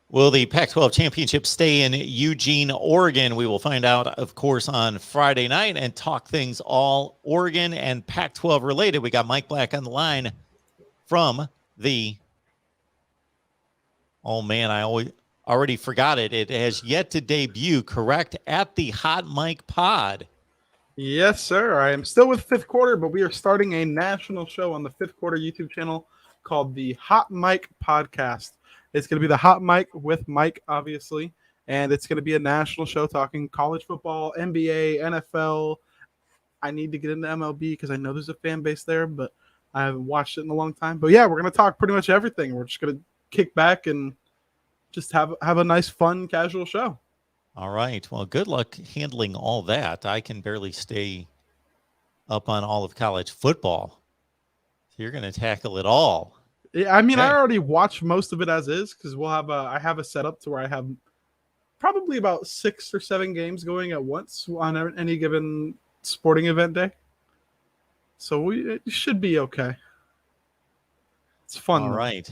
Will the Pac-12 championship stay in Eugene, Oregon? We will find out, of course, on Friday night and talk things all Oregon and Pac-12 related. We got Mike Black on the line from the, oh man, I already forgot it. It has yet to debut, correct? At the Hot Mike Pod. Yes, sir. I am still with Fifth Quarter, but we are starting a national show on the Fifth Quarter YouTube channel called the Hot Mike Podcast. It's going to be the Hot Mike with Mike, obviously, and it's going to be a national show talking college football, NBA, NFL. I need to get into MLB because I know there's a fan base there, but I haven't watched it in a long time. But yeah, we're going to talk pretty much everything. We're just going to kick back and just have a nice, fun, casual show. All right. Well, good luck handling all that. I can barely stay up on all of college football. So you're going to tackle it all. Yeah, I mean, okay. I already watched most of it as is because I have a setup to where I have probably about 6 or 7 games going at once on any given sporting event day. So it should be okay. It's fun. All right.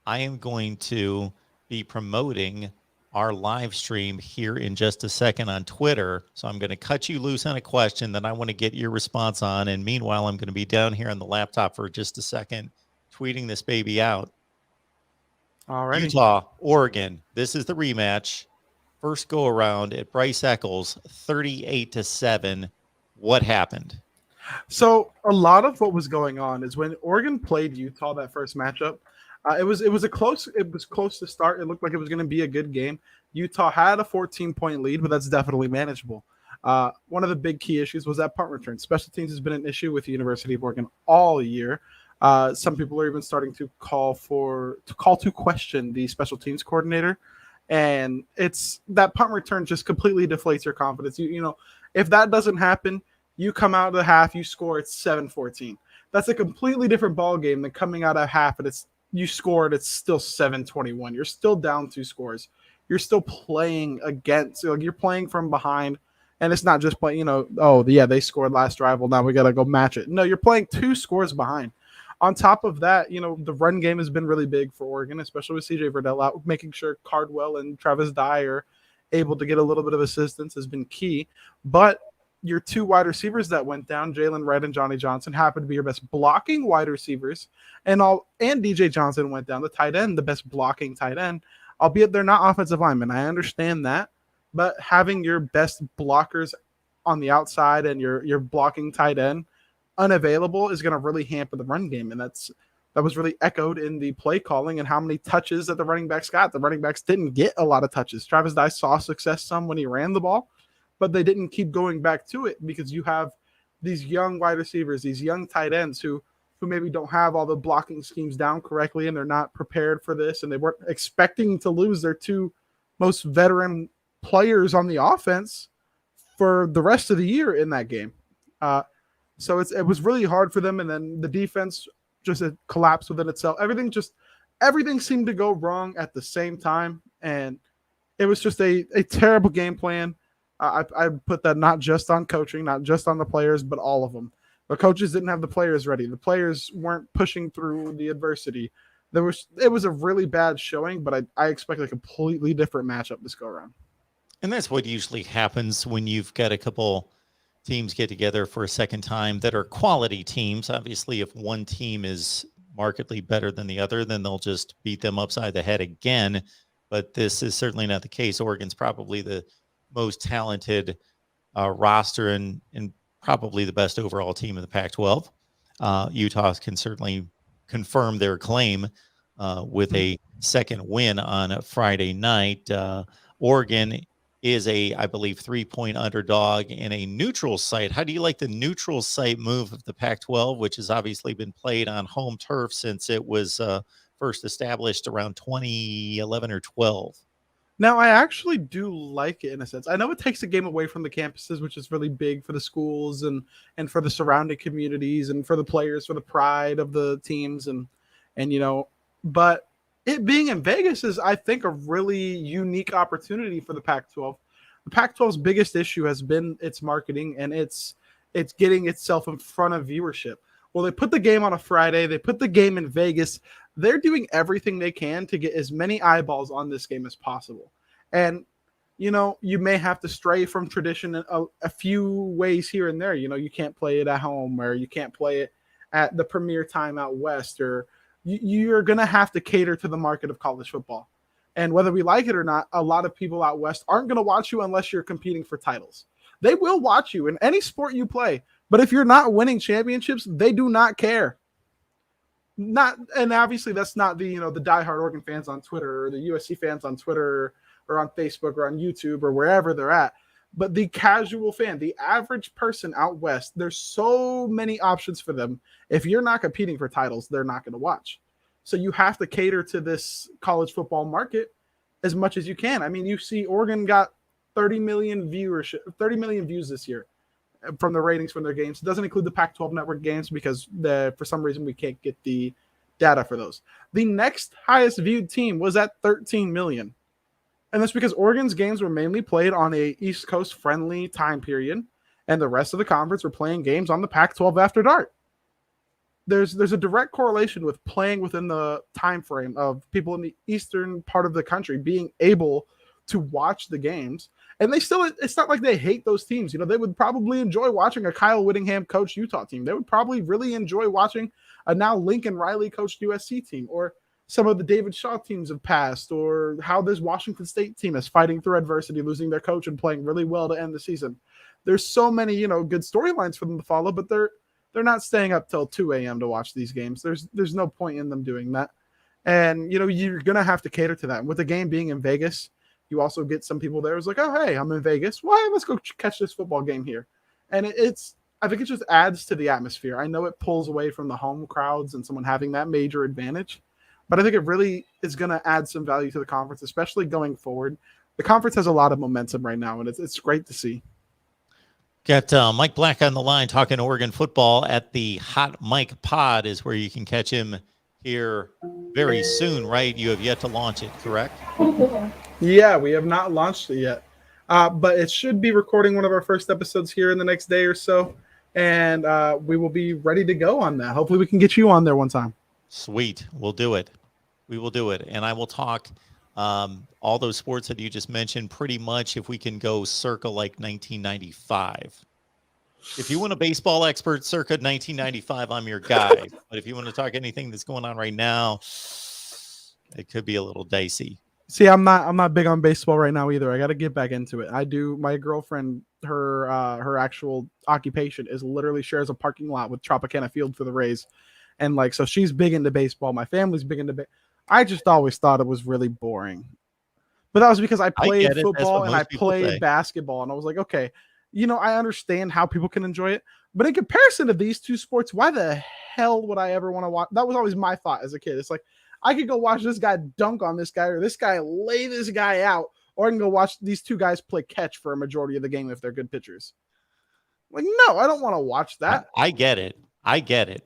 I am going to be promoting our live stream here in just a second on Twitter. So I'm going to cut you loose on a question that I want to get your response on. And meanwhile, I'm going to be down here on the laptop for just a second, tweeting this baby out. All right. Utah, Oregon. This is the rematch. First go around at Bryce Eccles, 38-7. What happened? So a lot of what was going on is when Oregon played Utah that first matchup, it was close to start. It looked like it was going to be a good game. Utah had a 14-point lead, but that's definitely manageable. One of the big key issues was that punt return. Special teams has been an issue with the University of Oregon all year. Some people are even starting to call to question the special teams coordinator, and it's that punt return just completely deflates your confidence. You know, if that doesn't happen, you come out of the half, you score, it's 7-14. That's a completely different ball game than coming out of half and you scored, it's still 7-21. You're still down 2 scores. You're still playing against, you're playing from behind, and it's not just playing, they scored last drive. Well, now we got to go match it. No, you're playing 2 scores behind. On top of that, the run game has been really big for Oregon, especially with CJ Verdell out, making sure Cardwell and Travis Dye are able to get a little bit of assistance has been key. But your 2 wide receivers that went down, Jalen Wright and Johnny Johnson, happen to be your best blocking wide receivers, and DJ Johnson went down, the tight end, the best blocking tight end, albeit they're not offensive linemen. I understand that, but having your best blockers on the outside and your blocking tight end unavailable is going to really hamper the run game, and that was really echoed in the play calling and how many touches that the running backs got. The running backs didn't get a lot of touches. Travis Dye saw success some when he ran the ball, but they didn't keep going back to it because you have these young wide receivers, these young tight ends who maybe don't have all the blocking schemes down correctly, and they're not prepared for this, and they weren't expecting to lose their 2 most veteran players on the offense for the rest of the year in that game. So it was really hard for them, and then the defense just collapsed within itself. Everything seemed to go wrong at the same time, and it was just a terrible game plan. I put that not just on coaching, not just on the players, but all of them. The coaches didn't have the players ready. The players weren't pushing through the adversity. It was a really bad showing, but I expect a completely different matchup this go around. And that's what usually happens when you've got a couple teams get together for a second time that are quality teams. Obviously, if one team is markedly better than the other, then they'll just beat them upside the head again. But this is certainly not the case. Oregon's probably the most talented roster and probably the best overall team in the Pac-12. Utah can certainly confirm their claim with a second win on Friday night. Oregon is I believe, 3-point underdog in a neutral site. How do you like the neutral site move of the Pac-12, which has obviously been played on home turf since it was first established around 2011 or 12? Now, I actually do like it in a sense. I know it takes a game away from the campuses, which is really big for the schools and for the surrounding communities and for the players, for the pride of the teams and but it being in Vegas is, I think, a really unique opportunity for the Pac-12. The Pac-12's biggest issue has been its marketing and it's getting itself in front of viewership. Well, they put the game on a Friday. They put the game in Vegas. they're doing everything they can to get as many eyeballs on this game as possible. And, you may have to stray from tradition a few ways here and there. You can't play it at home, or you can't play it at the premier time out west, or you're going to have to cater to the market of college football. And whether we like it or not, a lot of people out west aren't going to watch you unless you're competing for titles. They will watch you in any sport you play, but if you're not winning championships, they do not care. And obviously that's not the diehard Oregon fans on Twitter, or the USC fans on Twitter, or on Facebook, or on YouTube, or wherever they're at. But the casual fan, the average person out west, there's so many options for them. If you're not competing for titles, they're not going to watch. So you have to cater to this college football market as much as you can. I mean, you see Oregon got 30 million views this year from the ratings from their games. It doesn't include the Pac-12 network games because for some reason we can't get the data for those. The next highest viewed team was at 13 million. And that's because Oregon's games were mainly played on a East Coast friendly time period, and the rest of the conference were playing games on the Pac-12 after dark. There's a direct correlation with playing within the time frame of people in the eastern part of the country being able to watch the games. And it's not like they hate those teams. They would probably enjoy watching a Kyle Whittingham coached Utah team. They would probably really enjoy watching a now Lincoln Riley coached USC team, or some of the David Shaw teams have passed, or how this Washington State team is fighting through adversity, losing their coach and playing really well to end the season. There's so many, good storylines for them to follow, but they're not staying up till 2 a.m. to watch these games. There's no point in them doing that. And, you're going to have to cater to that. And with the game being in Vegas, you also get some people there who's like, oh, hey, I'm in Vegas. Why? Let's go catch this football game here. And I think it just adds to the atmosphere. I know it pulls away from the home crowds and someone having that major advantage, but I think it really is going to add some value to the conference, especially going forward. The conference has a lot of momentum right now, and it's great to see. Got Mike Black on the line talking Oregon football at the Hot Mike Pod is where you can catch him here very soon, right? You have yet to launch it, correct? Yeah, we have not launched it yet, but it should be recording one of our first episodes here in the next day or so, and we will be ready to go on that. Hopefully we can get you on there one time. Sweet. We'll do it. We will do it. And I will talk all those sports that you just mentioned pretty much if we can go circa like 1995. If you want a baseball expert circa 1995, I'm your guy. But if you want to talk anything that's going on right now, it could be a little dicey. See, I'm not big on baseball right now either. I got to get back into it. I do. My girlfriend, her actual occupation is literally shares a parking lot with Tropicana Field for the Rays. And so she's big into baseball. My family's big into baseball. I just always thought it was really boring. But that was because I played football and I played basketball. And I was like, okay, I understand how people can enjoy it. But in comparison to these two sports, why the hell would I ever want to watch? That was always my thought as a kid. It's like, I could go watch this guy dunk on this guy, or this guy lay this guy out, or I can go watch these two guys play catch for a majority of the game if they're good pitchers. Like, no, I don't want to watch that. I get it.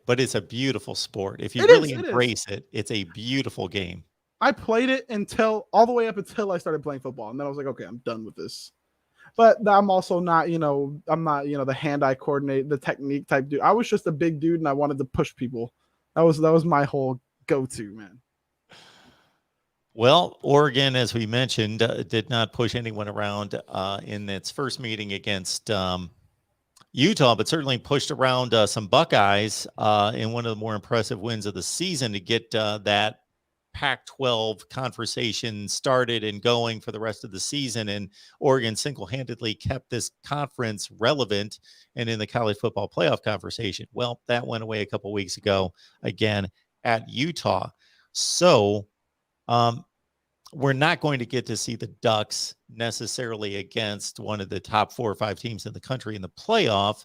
But it's a beautiful sport. If you really embrace it, it's a beautiful game. I played it all the way up until I started playing football. And then I was like, okay, I'm done with this. But I'm also not, I'm not, the hand-eye coordinate, the technique type dude. I was just a big dude and I wanted to push people. That was my whole go-to, man. Well, Oregon, as we mentioned, did not push anyone around in its first meeting against Utah, but certainly pushed around some Buckeyes in one of the more impressive wins of the season to get that Pac-12 conversation started and going for the rest of the season. And Oregon single-handedly kept this conference relevant and in the college football playoff conversation. Well, that went away a couple weeks ago again at Utah. So we're not going to get to see the Ducks necessarily against one of the top 4 or 5 teams in the country in the playoff.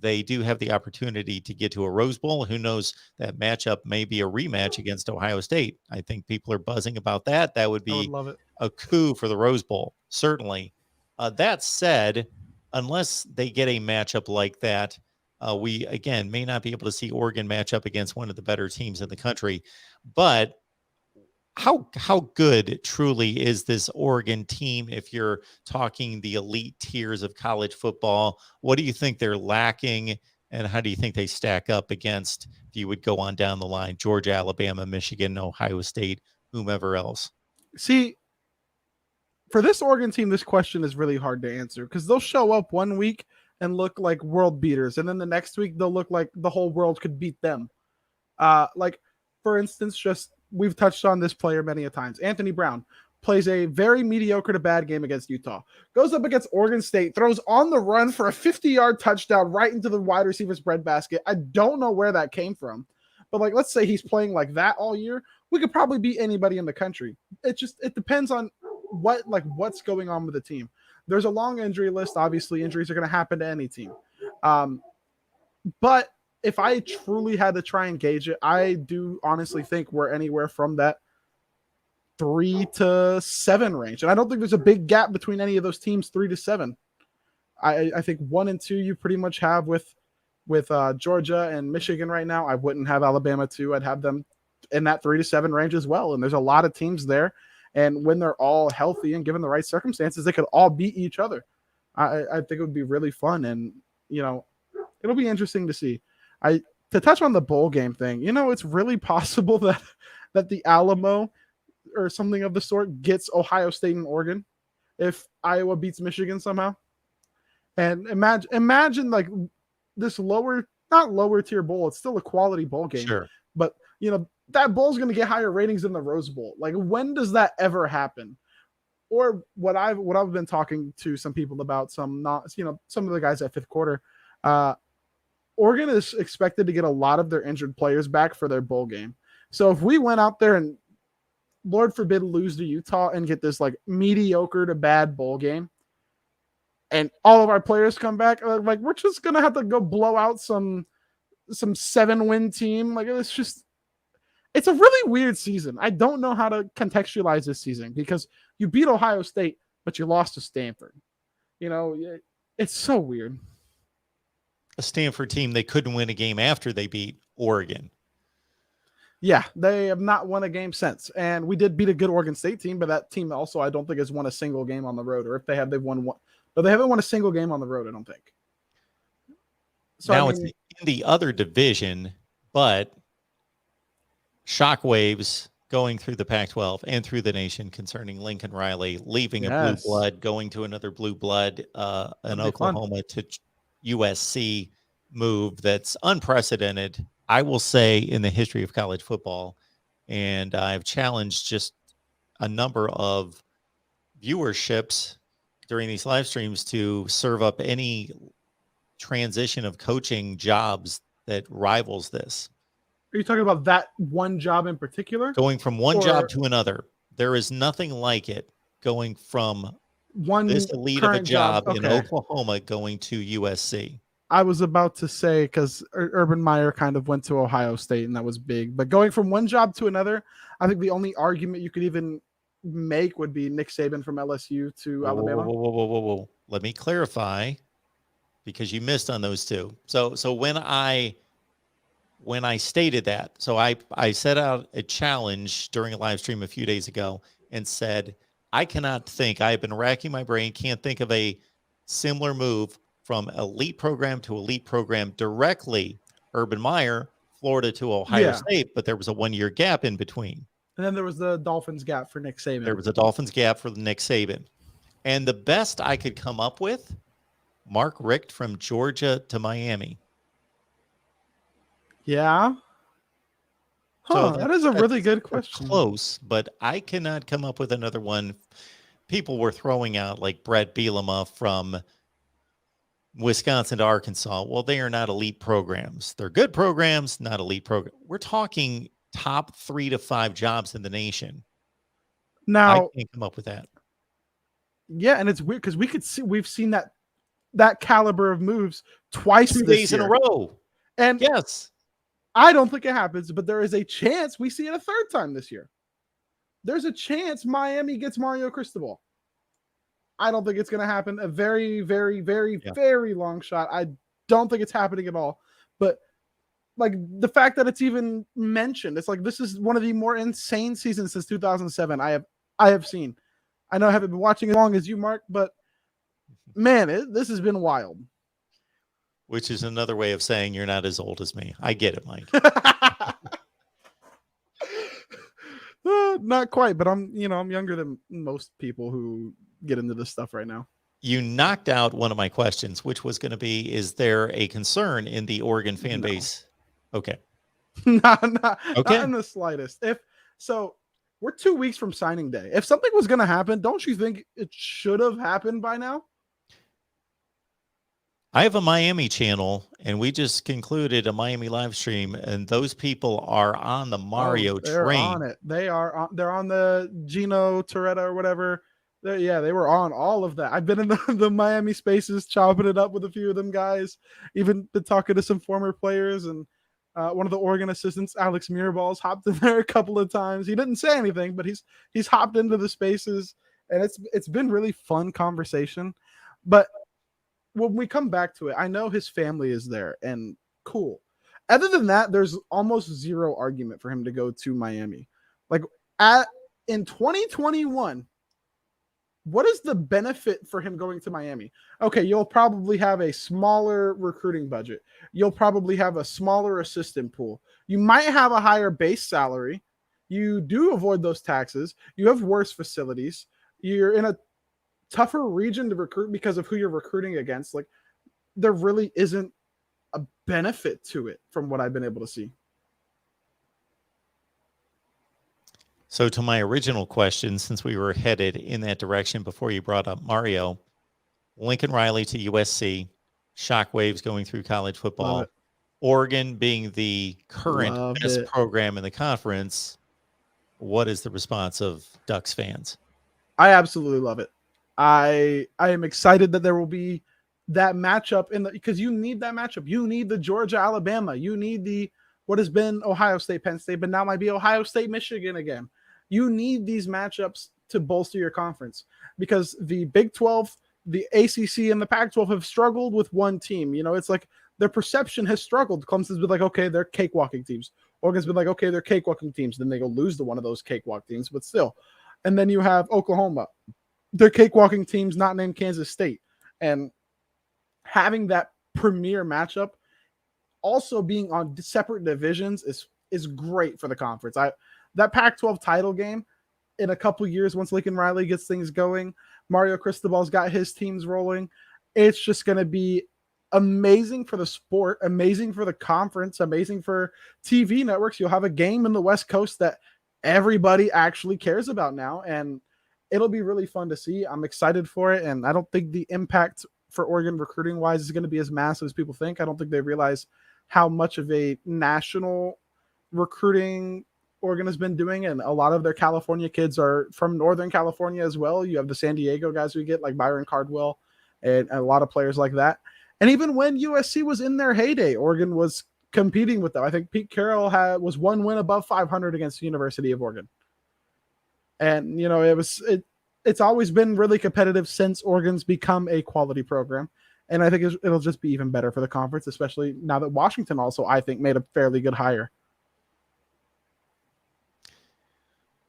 They do have the opportunity to get to a Rose Bowl. Who knows? That matchup may be a rematch against Ohio State. I think people are buzzing about that. That would be a coup for the Rose Bowl, certainly. That said, unless they get a matchup like that, we, again, may not be able to see Oregon match up against one of the better teams in the country. But how good truly is this Oregon team if you're talking the elite tiers of college football? What do you think they're lacking? And how do you think they stack up against, if you would go on down the line, Georgia, Alabama, Michigan, Ohio State, whomever else? See, for this Oregon team, this question is really hard to answer because they'll show up one week and look like world beaters, and then the next week they'll look like the whole world could beat them. Like, for instance, just we've touched on this player many a times. Anthony Brown plays a very mediocre to bad game against Utah, goes up against Oregon State, throws on the run for a 50-yard touchdown right into the wide receiver's breadbasket. I don't know where that came from, but like, let's say he's playing like that all year, we could probably beat anybody in the country. It depends on what's going on with the team. There's a long injury list. Obviously, injuries are going to happen to any team. But if I truly had to try and gauge it, I do honestly think we're anywhere from that 3 to 7 range. And I don't think there's a big gap between any of those teams, 3 to 7. I think 1 and 2 you pretty much have with Georgia and Michigan right now. I wouldn't have Alabama 2. I'd have them in that 3 to 7 range as well. And there's a lot of teams there. And when they're all healthy and given the right circumstances, they could all beat each other. I think it would be really fun. And, it'll be interesting to see. To touch on the bowl game thing, it's really possible that the Alamo or something of the sort gets Ohio State and Oregon if Iowa beats Michigan somehow. And imagine like this not lower tier bowl. It's still a quality bowl game. Sure. But, that bowl's going to get higher ratings than the Rose Bowl. Like, when does that ever happen? Or what I've been talking to some people about, some of the guys at fifth quarter, Oregon is expected to get a lot of their injured players back for their bowl game. So if we went out there and, Lord forbid, lose to Utah and get this like mediocre to bad bowl game, and all of our players come back, like we're just gonna have to go blow out some 7-win team. Like, it's a really weird season. I don't know how to contextualize this season because you beat Ohio State, but you lost to Stanford. It's so weird. A Stanford team, they couldn't win a game after they beat Oregon. Yeah, they have not won a game since. And we did beat a good Oregon State team, but that team also I don't think has won a single game on the road. Or if they have, they've won one. But they haven't won a single game on the road, I don't think. So now it's in the other division, but shockwaves going through the Pac-12 and through the nation concerning Lincoln Riley leaving a blue blood, going to another blue blood, an Oklahoma to USC move that's unprecedented, I will say, in the history of college football. And I've challenged just a number of viewerships during these live streams to serve up any transition of coaching jobs that rivals this. Are you talking about that one job in particular? Going from one job to another. There is nothing like it going from this elite of a job in Oklahoma going to USC. I was about to say, because Urban Meyer kind of went to Ohio State, and that was big. But going from one job to another, I think the only argument you could even make would be Nick Saban from LSU to Alabama. Whoa. Let me clarify, because you missed on those two. So when I stated that, so I set out a challenge during a live stream a few days ago and said, I have been racking my brain, can't think of a similar move from elite program to elite program directly. Urban Meyer, Florida to Ohio State, but there was a 1-year gap in between. And then there was the Dolphins gap for Nick Saban. There was a Dolphins gap for Nick Saban. And the best I could come up with, Mark Richt from Georgia to Miami. Yeah. So that is a really good question. Close, but I cannot come up with another one. People were throwing out like Brett Bielema from Wisconsin to Arkansas. Well, they are not elite programs. They're good programs, not elite programs. We're talking top 3 to 5 jobs in the nation. Now, I can't come up with that. Yeah, and it's weird because we've seen that caliber of moves twice 2 days in a row. And yes, I don't think it happens, but there is a chance we see it a third time this year. There's a chance Miami gets Mario Cristobal. I don't think it's going to happen. A very, very, very, very long shot. I don't think it's happening at all. But like the fact that it's even mentioned, it's like this is one of the more insane seasons since 2007 I have seen. I know I haven't been watching as long as you, Mark, but man, this has been wild. Which is another way of saying you're not as old as me. I get it, Mike. Not quite, but I'm younger than most people who get into this stuff right now. You knocked out one of my questions, which was going to be, is there a concern in the Oregon fan base? Okay. Not in the slightest. We're 2 weeks from signing day. If something was going to happen, don't you think it should have happened by now? I have a Miami channel, and we just concluded a Miami live stream, and those people are on the Mario they're train. On it. They're on the Gino Toretta or whatever. They were on all of that. I've been in the Miami spaces, chopping it up with a few of them guys. Even been talking to some former players, and one of the Oregon assistants, Alex Mirabals, hopped in there a couple of times. He didn't say anything, but he's hopped into the spaces, and it's been really fun conversation. But when we come back to it, I know his family is there, and cool. Other than that, there's almost zero argument for him to go to Miami. Like in 2021, what is the benefit for him going to Miami? Okay, you'll probably have a smaller recruiting budget. You'll probably have a smaller assistant pool. You might have a higher base salary. You do avoid those taxes. You have worse facilities. You're in a tougher region to recruit because of who you're recruiting against. Like, there really isn't a benefit to it from what I've been able to see. So to my original question, since we were headed in that direction before you brought up Mario, Lincoln Riley to USC, shockwaves going through college football, Oregon being the current best program in the conference. What is the response of Ducks fans? I absolutely love it. I am excited that there will be that matchup because you need that matchup. You need the Georgia, Alabama. You need what has been Ohio State, Penn State, but now might be Ohio State, Michigan again. You need these matchups to bolster your conference because the Big 12, the ACC, and the Pac-12 have struggled with one team. It's like their perception has struggled. Clemson's been like, okay, they're cakewalking teams. Oregon's been like, okay, they're cakewalking teams. Then they go lose to one of those cakewalk teams, but still. And then you have Oklahoma. They're cakewalking teams not named Kansas State. And having that premier matchup, also being on separate divisions, is great for the conference. That Pac-12 title game in a couple years, once Lincoln Riley gets things going, Mario Cristobal's got his teams rolling. It's just going to be amazing for the sport, amazing for the conference, amazing for TV networks. You'll have a game in the West Coast that everybody actually cares about now, and it'll be really fun to see. I'm excited for it, and I don't think the impact for Oregon recruiting-wise is going to be as massive as people think. I don't think they realize how much of a national recruiting Oregon has been doing, and a lot of their California kids are from Northern California as well. You have the San Diego guys we get, like Byron Cardwell, and a lot of players like that. And even when USC was in their heyday, Oregon was competing with them. I think Pete Carroll was one win above 500 against the University of Oregon. And, it's always been really competitive since Oregon's become a quality program. And I think it'll just be even better for the conference, especially now that Washington also, I think, made a fairly good hire.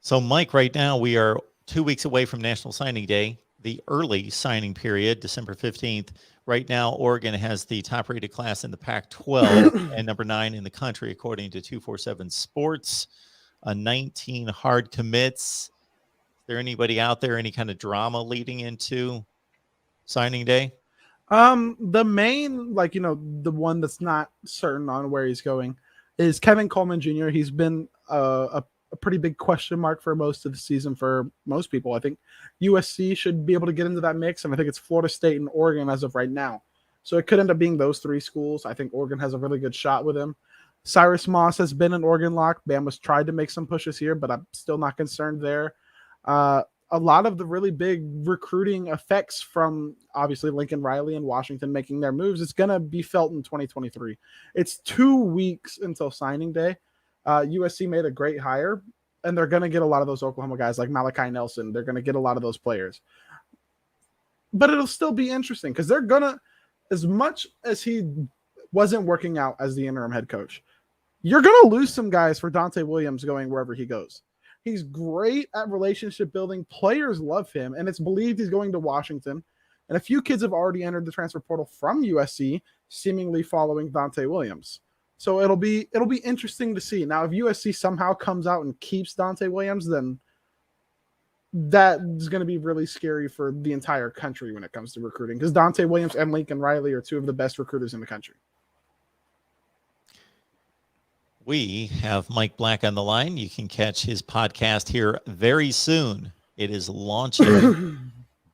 So, Mike, right now we are 2 weeks away from National Signing Day, the early signing period, December 15th. Right now, Oregon has the top-rated class in the Pac-12 and number 9 in the country, according to 247 Sports. 19 hard commits. Is there anybody out there, any kind of drama leading into signing day? The main, the one that's not certain on where he's going is Kevin Coleman Jr. He's been a pretty big question mark for most of the season for most people. I think USC should be able to get into that mix, and I think it's Florida State and Oregon as of right now. So it could end up being those three schools. I think Oregon has a really good shot with him. Cyrus Moss has been an Oregon lock. Bama's tried to make some pushes here, but I'm still not concerned there. A lot of the really big recruiting effects from obviously Lincoln Riley and Washington making their moves, it's going to be felt in 2023. It's 2 weeks until signing day. USC made a great hire, and they're going to get a lot of those Oklahoma guys like Malachi Nelson. They're going to get a lot of those players. But it'll still be interesting because they're going to, as much as he wasn't working out as the interim head coach, you're going to lose some guys for Dante Williams going wherever he goes. He's great at relationship building. Players love him, and it's believed he's going to Washington. And a few kids have already entered the transfer portal from USC. seemingly following Dante Williams. So it'll be interesting to see. Now, if USC somehow comes out and keeps Dante Williams, then that is going to be really scary for the entire country when it comes to recruiting, because Dante Williams and Lincoln Riley are two of the best recruiters in the country. We have Mike Black on the line. You can catch his podcast here very soon. It is launching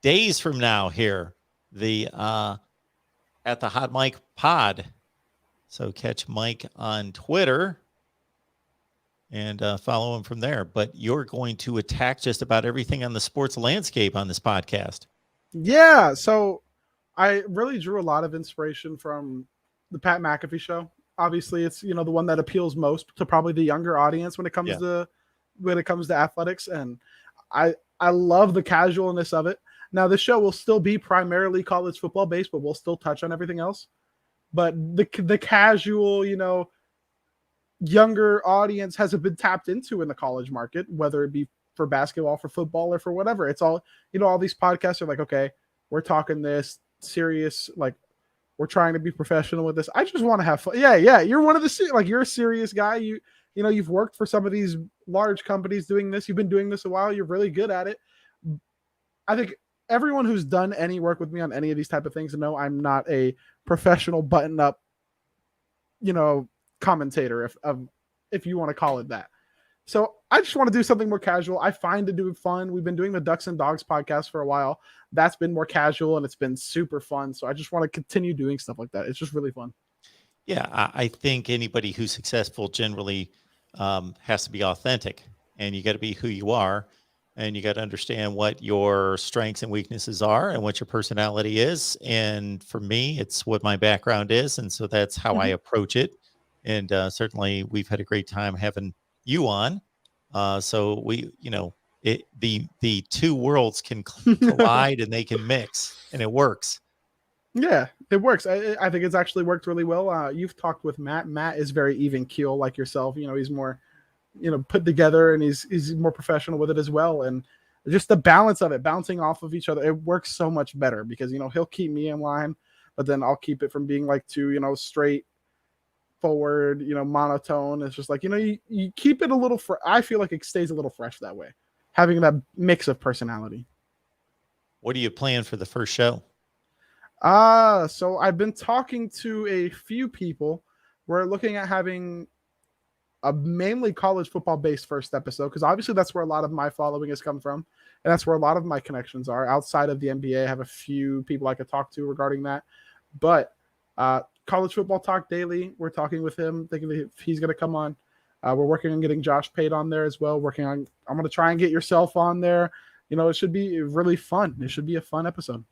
days from now here, at the Hot Mike Pod. So catch Mike on Twitter and follow him from there. But you're going to attack just about everything on the sports landscape on this podcast. Yeah, so I really drew a lot of inspiration from the Pat McAfee show. Obviously, it's the one that appeals most to probably the younger audience when it comes to athletics, and I love the casualness of it. Now, this show will still be primarily college football based, but we'll still touch on everything else. But the casual, younger audience hasn't been tapped into in the college market, whether it be for basketball, for football, or for whatever. It's all, all these podcasts are like, okay, we're talking this serious, like, we're trying to be professional with this. I just want to have fun. Yeah. You're one of the, you're a serious guy. You've worked for some of these large companies doing this. You've been doing this a while. You're really good at it. I think everyone who's done any work with me on any of these type of things know I'm not a professional button up, commentator, if you want to call it that. So I just want to do something more casual. I find to do fun. We've been doing the Ducks and Dogs podcast for a while. That's been more casual and it's been super fun. So I just want to continue doing stuff like that. It's just really fun. Yeah, I think anybody who's successful generally has to be authentic, and you got to be who you are, and you got to understand what your strengths and weaknesses are and what your personality is. And for me, it's what my background is. And so that's how I approach it. And certainly we've had a great time having you on. So we, the two worlds can collide and they can mix, and it works. Yeah, it works. I think it's actually worked really well. You've talked with Matt. Matt is very even keel like yourself. He's more, put together, and he's more professional with it as well. And just the balance of it, bouncing off of each other, it works so much better because, he'll keep me in line, but then I'll keep it from being like too, straight forward, monotone. It's just like, you keep it a little, I feel like it stays a little fresh that way, having that mix of personality. What do you plan for the first show? So I've been talking to a few people. We're looking at having a mainly college football based first episode, because obviously that's where a lot of my following has come from, and that's where a lot of my connections are. Outside of the NBA, I have a few people I could talk to regarding that. But College Football Talk Daily, we're talking with him, thinking if he's going to come on. We're working on getting Josh Pate on there as well. I'm going to try and get yourself on there. It should be really fun. It should be a fun episode.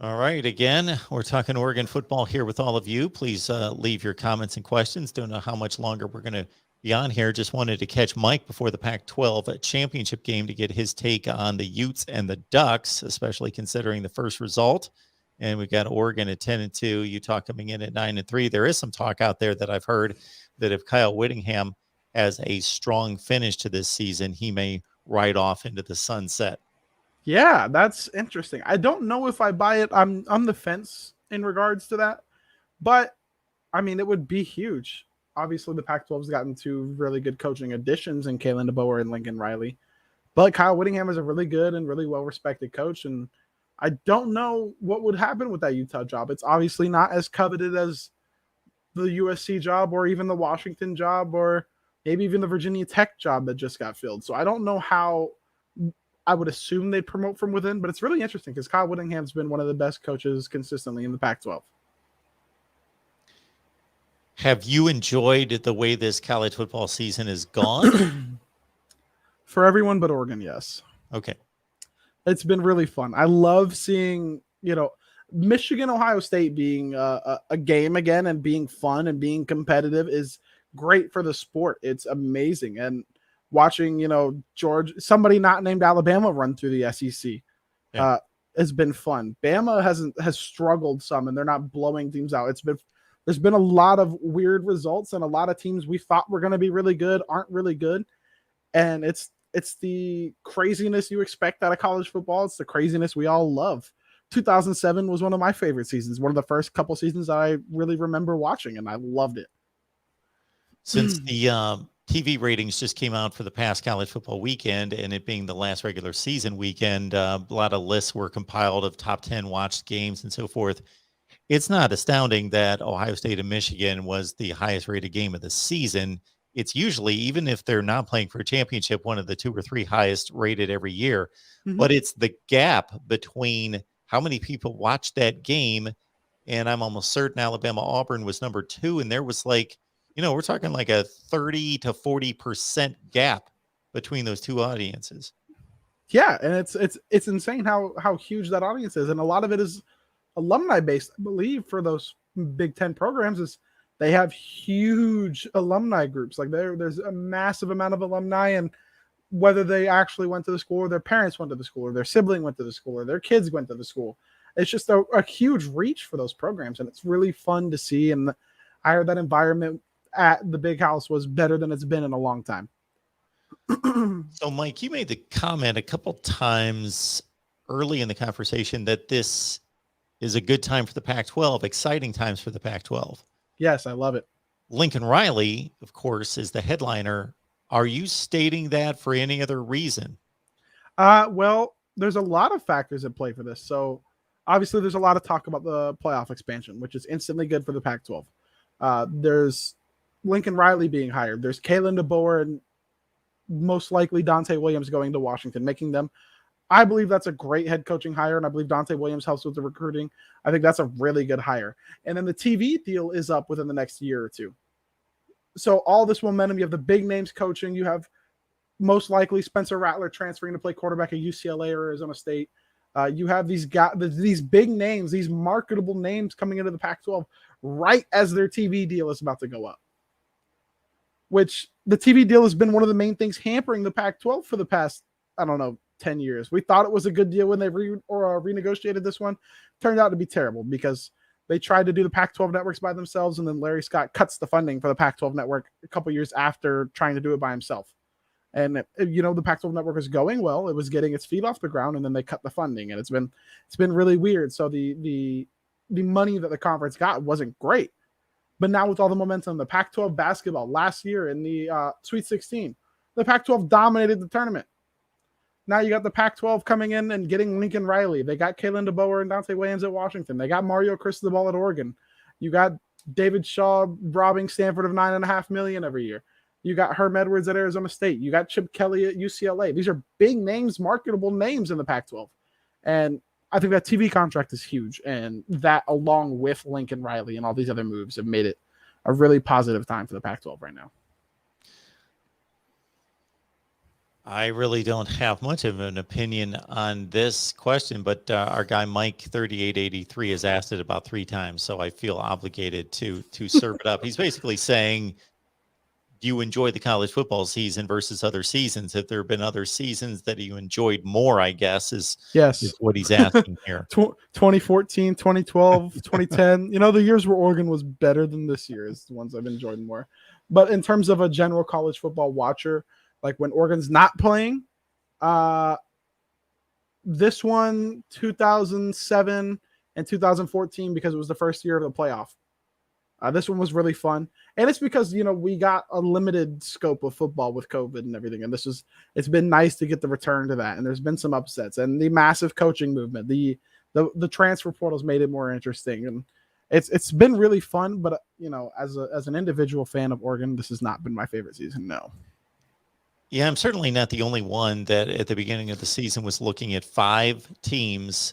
All right. Again, we're talking Oregon football here with all of you. Please leave your comments and questions. Don't know how much longer we're going to be on here. Just wanted to catch Mike before the Pac-12 championship game to get his take on the Utes and the Ducks, especially considering the first result. And we've got Oregon at 10-2, Utah coming in at 9-3. There is some talk out there that I've heard that if Kyle Whittingham has a strong finish to this season, he may ride off into the sunset. Yeah, that's interesting. I don't know if I buy it. I'm on the fence in regards to that, but I mean, it would be huge. Obviously, the Pac-12 has gotten two really good coaching additions in Kalen DeBoer and Lincoln Riley, but Kyle Whittingham is a really good and really well-respected coach, and I don't know what would happen with that Utah job. It's obviously not as coveted as the USC job or even the Washington job or maybe even the Virginia Tech job that just got filled. So I don't know how. I would assume they'd promote from within, but it's really interesting because Kyle Whittingham's been one of the best coaches consistently in the Pac-12. Have you enjoyed the way this college football season has gone? For everyone but Oregon, yes. Okay. It's been really fun. I love seeing, Michigan, Ohio State being a game again and being fun and being competitive is great for the sport. It's amazing. And watching, somebody not named Alabama run through the SEC has been fun. Bama has struggled some, and they're not blowing teams out. There's been a lot of weird results, and a lot of teams we thought were going to be really good aren't really good. And it's the craziness you expect out of college football. It's the craziness we all love. 2007 was one of my favorite seasons. One of the first couple seasons that I really remember watching, and I loved it. Since the TV ratings just came out for the past college football weekend, and it being the last regular season weekend, a lot of lists were compiled of top 10 watched games and so forth. It's not astounding that Ohio State and Michigan was the highest rated game of the season. It's usually, even if they're not playing for a championship, one of the 2 or 3 highest rated every year. Mhm. But it's the gap between how many people watched that game. And I'm almost certain Alabama Auburn was number 2. And there was like, we're talking like a 30 to 40% gap between those two audiences. Yeah, and it's insane how huge that audience is, and a lot of it is alumni based. I believe for those Big Ten programs is they have huge alumni groups. Like there's a massive amount of alumni, and whether they actually went to the school or their parents went to the school or their sibling went to the school or their kids went to the school, it's just a huge reach for those programs, and it's really fun to see. And I heard that environment at the Big House was better than it's been in a long time. So, Mike, you made the comment a couple times early in the conversation that this is a good time for the Pac-12, exciting times for the Pac-12. Yes, I love it. Lincoln Riley, of course, is the headliner. Are you stating that for any other reason? Well, there's a lot of factors at play for this. So, obviously, there's a lot of talk about the playoff expansion, which is instantly good for the Pac-12. There's Lincoln Riley being hired. There's Kalen DeBoer and most likely Dante Williams going to Washington, making them, I believe that's a great head coaching hire, and I believe Dante Williams helps with the recruiting. I think that's a really good hire. And then the TV deal is up within the next year or two. So all this momentum, you have the big names coaching, you have most likely Spencer Rattler transferring to play quarterback at UCLA or Arizona State. You have these big names, these marketable names coming into the Pac-12 right as their TV deal is about to go up. Which the TV deal has been one of the main things hampering the Pac-12 for the past, 10 years. We thought it was a good deal when they renegotiated this one. Turned out to be terrible because they tried to do the Pac-12 networks by themselves, and then Larry Scott cuts the funding for the Pac-12 network a couple years after trying to do it by himself. And the Pac-12 network was going well; it was getting its feet off the ground, and then they cut the funding, and it's been really weird. So the money that the conference got wasn't great. But now with all the momentum, the Pac-12 basketball last year in the Sweet 16, the Pac-12 dominated the tournament. Now you got the Pac-12 coming in and getting Lincoln Riley. They got Kalen DeBoer and Dante Williams at Washington. They got Mario Cristobal at Oregon. You got David Shaw robbing Stanford of $9.5 million every year. You got Herm Edwards at Arizona State. You got Chip Kelly at UCLA. These are big names, marketable names in the Pac-12. And I think that TV contract is huge. And that, along with Lincoln Riley and all these other moves, have made it a really positive time for the Pac-12 right now. I really don't have much of an opinion on this question, but our guy Mike 3883 has asked it about 3 times, so I feel obligated to serve it up. He's basically saying, do you enjoy the college football season versus other seasons? If there have been other seasons that you enjoyed more, I guess, is what he's asking here. 2014, 2012, 2010. The years where Oregon was better than this year is the ones I've enjoyed more. But in terms of a general college football watcher, like when Oregon's not playing, this one, 2007 and 2014, because it was the first year of the playoff. This one was really fun. And it's because, we got a limited scope of football with COVID and everything. And it's been nice to get the return to that. And there's been some upsets and the massive coaching movement, the transfer portals made it more interesting. And it's been really fun. But, as an individual fan of Oregon, this has not been my favorite season. No. Yeah, I'm certainly not the only one that at the beginning of the season was looking at 5 teams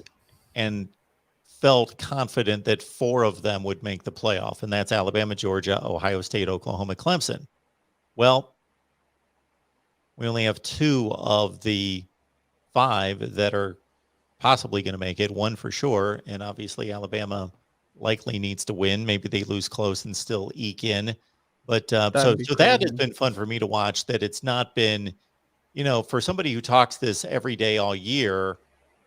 and felt confident that 4 of them would make the playoff, and that's Alabama, Georgia, Ohio State, Oklahoma, Clemson. Well, we only have 2 of the 5 that are possibly going to make it, 1 for sure, and obviously Alabama likely needs to win. Maybe they lose close and still eke in. But so that has been fun for me to watch, that it's not been, for somebody who talks this every day all year,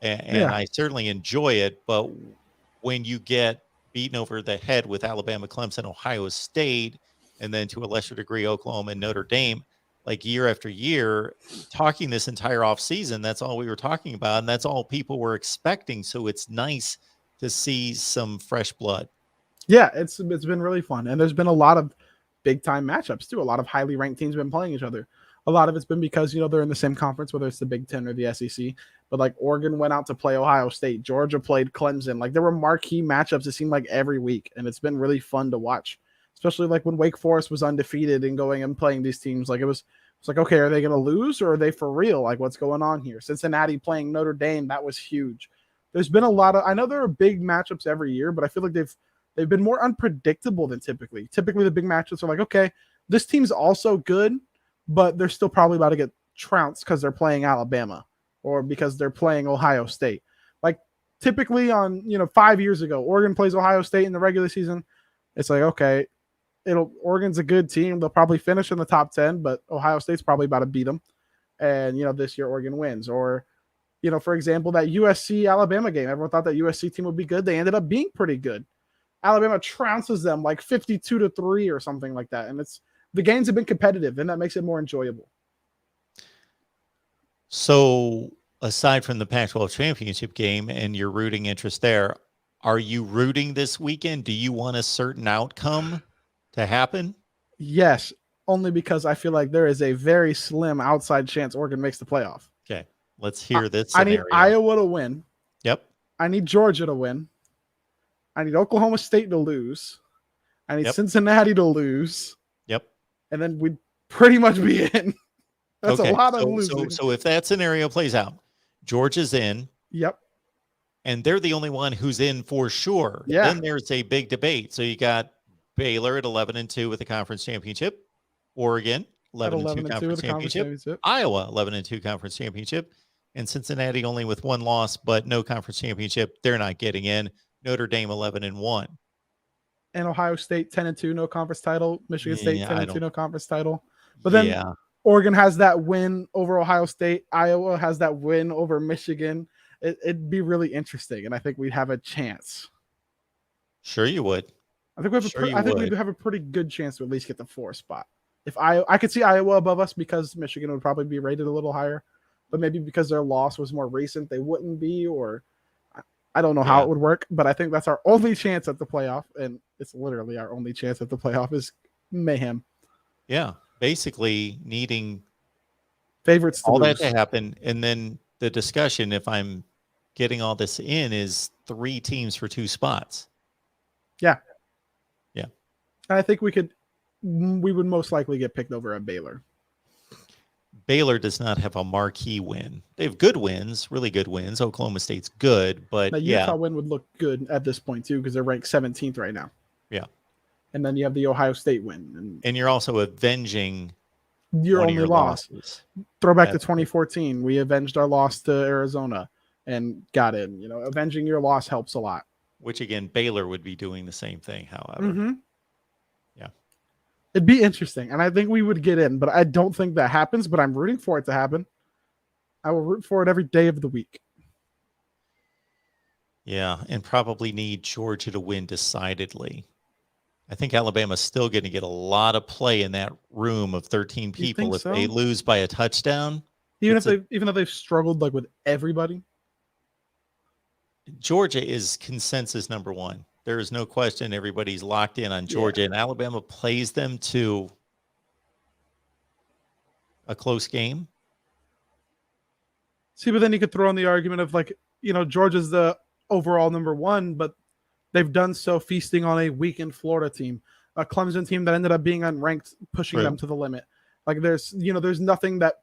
and I certainly enjoy it, but when you get beaten over the head with Alabama, Clemson, Ohio State, and then to a lesser degree, Oklahoma and Notre Dame, like year after year, talking this entire off season. That's all we were talking about, and that's all people were expecting. So it's nice to see some fresh blood. Yeah, it's been really fun, and there's been a lot of big time matchups too. A lot of highly ranked teams have been playing each other. A lot of it's been because they're in the same conference, whether it's the Big Ten or the SEC. But like Oregon went out to play Ohio State, Georgia played Clemson. Like there were marquee matchups. It seemed like every week, and it's been really fun to watch. Especially like when Wake Forest was undefeated and going and playing these teams. Like it's like, okay, are they going to lose or are they for real? Like what's going on here? Cincinnati playing Notre Dame, that was huge. There's been a lot of. I know there are big matchups every year, but I feel like they've been more unpredictable than typically. Typically, the big matchups are like, okay, this team's also good, but they're still probably about to get trounced because they're playing Alabama or because they're playing Ohio State. Like typically on 5 years ago, Oregon plays Ohio State in the regular season. It's like, okay, Oregon's a good team. They'll probably finish in the top 10, but Ohio State's probably about to beat them. And this year Oregon wins. Or for example, that USC Alabama game. Everyone thought that USC team would be good. They ended up being pretty good. Alabama trounces them like 52-3 or something like that. And the games have been competitive, and that makes it more enjoyable. So aside from the Pac-12 championship game and your rooting interest there, are you rooting this weekend? Do you want a certain outcome to happen? Yes, only because I feel like there is a very slim outside chance Oregon makes the playoff. Okay, let's hear this scenario. I need Iowa to win. Yep. I need Georgia to win. I need Oklahoma State to lose. I need Cincinnati to lose. Yep. And then we'd pretty much be in. That's a lot of losing. So if that scenario plays out, Georgia's in. Yep. And they're the only one who's in for sure. Yeah. Then there's a big debate. So you got Baylor at 11-2 with the conference championship. Oregon 11-2 conference championship. Iowa 11-2 conference championship. And Cincinnati only with one loss, but no conference championship. They're not getting in. Notre Dame 11-1. And Ohio State 10-2, no conference title. Michigan State 10-2, no conference title. But then Oregon has that win over Ohio State. Iowa has that win over Michigan. It'd be really interesting, and I think we'd have a chance. Sure, you would. I think we'd have a pretty good chance to at least get the 4th spot. If I could see Iowa above us because Michigan would probably be rated a little higher, but maybe because their loss was more recent, they wouldn't be, or I don't know how it would work, but I think that's our only chance at the playoff, and it's literally our only chance at the playoff is mayhem. Yeah, basically needing favorites to all lose. That to happen, and then the discussion, if I'm getting all this in, is 3 teams for 2 spots. Yeah. Yeah. I think we would most likely get picked over at Baylor. Baylor does not have a marquee win. They have good wins, really good wins. Oklahoma State's good, but the Utah win would look good at this point too because they're ranked 17th right now. Yeah. And then you have the Ohio State win. And you're also avenging your only loss. Throwback to 2014. We avenged our loss to Arizona and got in. Avenging your loss helps a lot. Which, again, Baylor would be doing the same thing, however. Mm-hmm. Yeah. It'd be interesting, and I think we would get in, but I don't think that happens, but I'm rooting for it to happen. I will root for it every day of the week. Yeah, and probably need Georgia to win decidedly. I think Alabama's still going to get a lot of play in that room of 13 people if they lose by a touchdown. Even though they've struggled like with everybody. Georgia is consensus number 1. There is no question. Everybody's locked in on Georgia, and Alabama plays them to a close game. See, but then you could throw in the argument of Georgia's the overall number 1, but they've done so feasting on a weakened Florida team, a Clemson team that ended up being unranked, pushing them to the limit. Like there's nothing that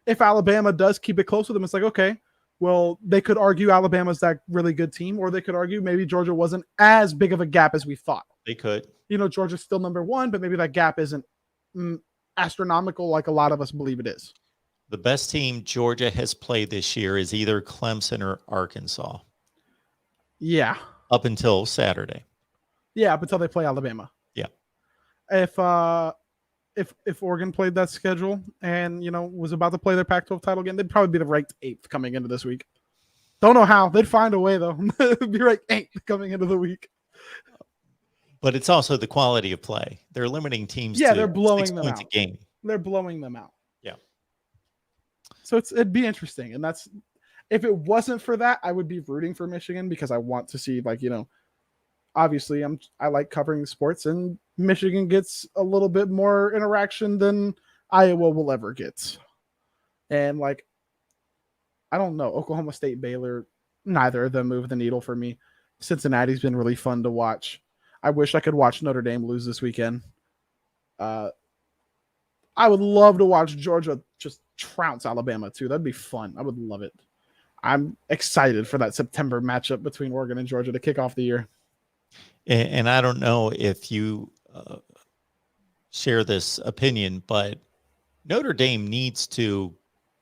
if Alabama does keep it close with them, it's like, okay, well, they could argue Alabama's that really good team, or they could argue maybe Georgia wasn't as big of a gap as we thought. They could. Georgia's still number 1, but maybe that gap isn't astronomical like a lot of us believe it is. The best team Georgia has played this year is either Clemson or Arkansas. Yeah. Up until Saturday. Yeah, up until they play Alabama. Yeah. If Oregon played that schedule and, was about to play their Pac-12 title again, they'd probably be the ranked 8th coming into this week. Don't know how. They'd find a way, though. They'd be ranked 8th coming into the week. But it's also the quality of play. They're limiting teams to they're blowing 6 them points out. a game. they're blowing them out. Yeah. So it'd be interesting, and that's if it wasn't for that, I would be rooting for Michigan because I want to see obviously I like covering sports, and Michigan gets a little bit more interaction than Iowa will ever get. And I don't know, Oklahoma State, Baylor, neither of them move the needle for me. Cincinnati's been really fun to watch. I wish I could watch Notre Dame lose this weekend. I would love to watch Georgia just trounce Alabama too. That'd be fun. I would love it. I'm excited for that September matchup between Oregon and Georgia to kick off the year. And I don't know if you share this opinion, but Notre Dame needs to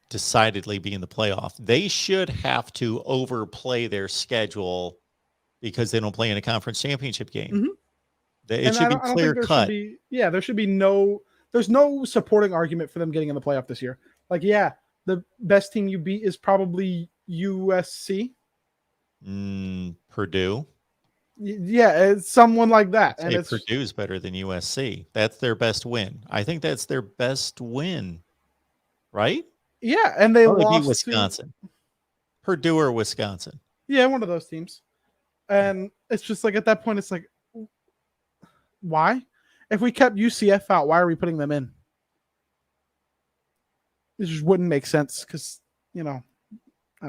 decidedly be in the playoff. They should have to overplay their schedule because they don't play in a conference championship game. Mm-hmm. It should be clear cut. There should be there's no supporting argument for them getting in the playoff this year. The best team you beat is probably USC. Purdue. Yeah, it's someone like that. And Purdue's better than USC. That's their best win. I think that's their best win, right? Yeah, and they lost beat Wisconsin. Purdue or Wisconsin. Yeah, one of those teams. And it's just at that point, it's why? If we kept UCF out, why are we putting them in? It just wouldn't make sense because, I don't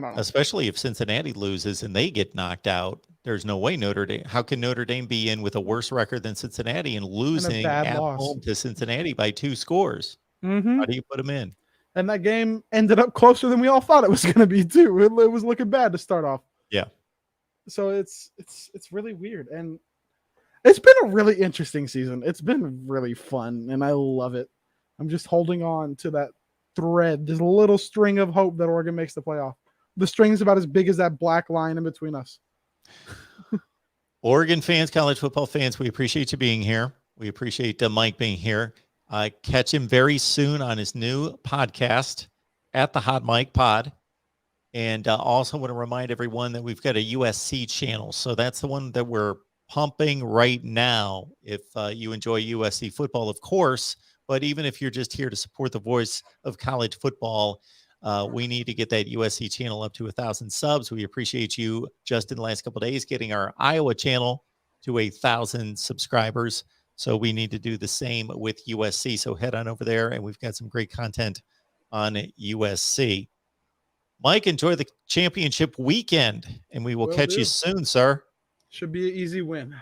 know. Especially if Cincinnati loses and they get knocked out. There's no way Notre Dame. How can Notre Dame be in with a worse record than Cincinnati and losing at home to Cincinnati by 2 scores? Mm-hmm. How do you put them in? And that game ended up closer than we all thought it was going to be too. It was looking bad to start off. Yeah. So it's really weird, and it's been a really interesting season. It's been really fun, and I love it. I'm just holding on to that thread, this little string of hope that Oregon makes the playoff. The string's about as big as that black line in between us. Oregon fans, college football fans, we appreciate you being here. We appreciate Mike being here. Catch him very soon on his new podcast at the Hot Mike Pod. And also want to remind everyone that we've got a USC channel. So that's the one that we're pumping right now. If you enjoy USC football, of course, but even if you're just here to support the voice of college football, we need to get that USC channel up to 1,000 subs. We appreciate you just in the last couple of days getting our Iowa channel to 1,000 subscribers. So we need to do the same with USC. So head on over there, and we've got some great content on USC. Mike, enjoy the championship weekend, and we will catch you soon, sir. Should be an easy win.